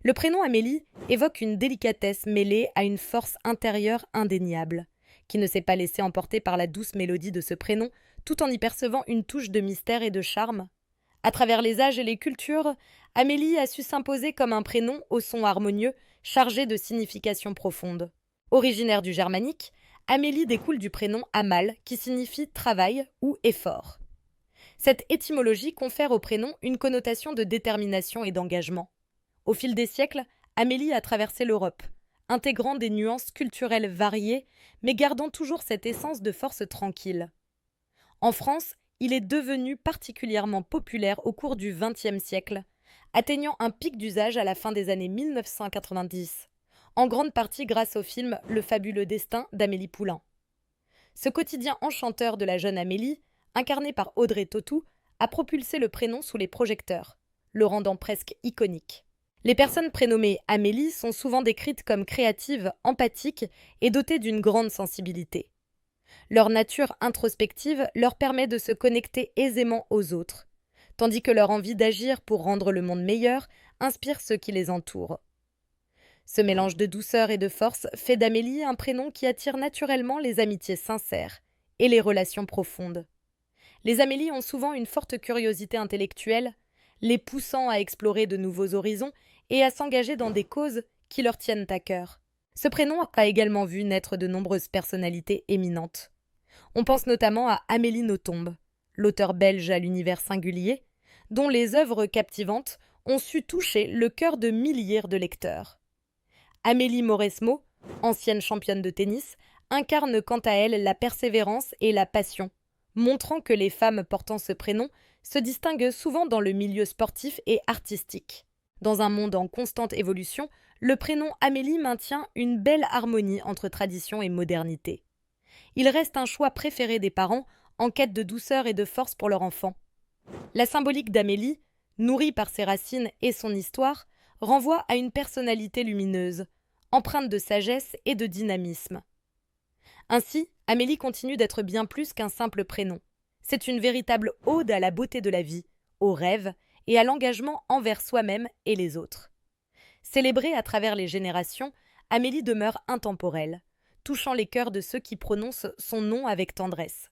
Le prénom Amélie évoque une délicatesse mêlée à une force intérieure indéniable, qui ne s'est pas laissée emporter par la douce mélodie de ce prénom, tout en y percevant une touche de mystère et de charme. À travers les âges et les cultures, Amélie a su s'imposer comme un prénom au son harmonieux, chargé de significations profondes. Originaire du germanique, Amélie découle du prénom Amal, qui signifie travail ou effort. Cette étymologie confère au prénom une connotation de détermination et d'engagement. Au fil des siècles, Amélie a traversé l'Europe, intégrant des nuances culturelles variées, mais gardant toujours cette essence de force tranquille. En France, il est devenu particulièrement populaire au cours du XXe siècle, atteignant un pic d'usage à la fin des années 1990, en grande partie grâce au film Le fabuleux destin d'Amélie Poulain. Ce quotidien enchanteur de la jeune Amélie, incarné par Audrey Tautou, a propulsé le prénom sous les projecteurs, le rendant presque iconique. Les personnes prénommées Amélie sont souvent décrites comme créatives, empathiques et dotées d'une grande sensibilité. Leur nature introspective leur permet de se connecter aisément aux autres, tandis que leur envie d'agir pour rendre le monde meilleur inspire ceux qui les entourent. Ce mélange de douceur et de force fait d'Amélie un prénom qui attire naturellement les amitiés sincères et les relations profondes. Les Amélies ont souvent une forte curiosité intellectuelle, les poussant à explorer de nouveaux horizons et à s'engager dans des causes qui leur tiennent à cœur. Ce prénom a également vu naître de nombreuses personnalités éminentes. On pense notamment à Amélie Nothomb, l'auteur belge à l'univers singulier, dont les œuvres captivantes ont su toucher le cœur de milliers de lecteurs. Amélie Mauresmo, ancienne championne de tennis, incarne quant à elle la persévérance et la passion, montrant que les femmes portant ce prénom se distinguent souvent dans le milieu sportif et artistique. Dans un monde en constante évolution, le prénom Amélie maintient une belle harmonie entre tradition et modernité. Il reste un choix préféré des parents en quête de douceur et de force pour leur enfant. La symbolique d'Amélie, nourrie par ses racines et son histoire, renvoie à une personnalité lumineuse, empreinte de sagesse et de dynamisme. Ainsi, Amélie continue d'être bien plus qu'un simple prénom. C'est une véritable ode à la beauté de la vie, au rêve et à l'engagement envers soi-même et les autres. Célébrée à travers les générations, Amélie demeure intemporelle, touchant les cœurs de ceux qui prononcent son nom avec tendresse.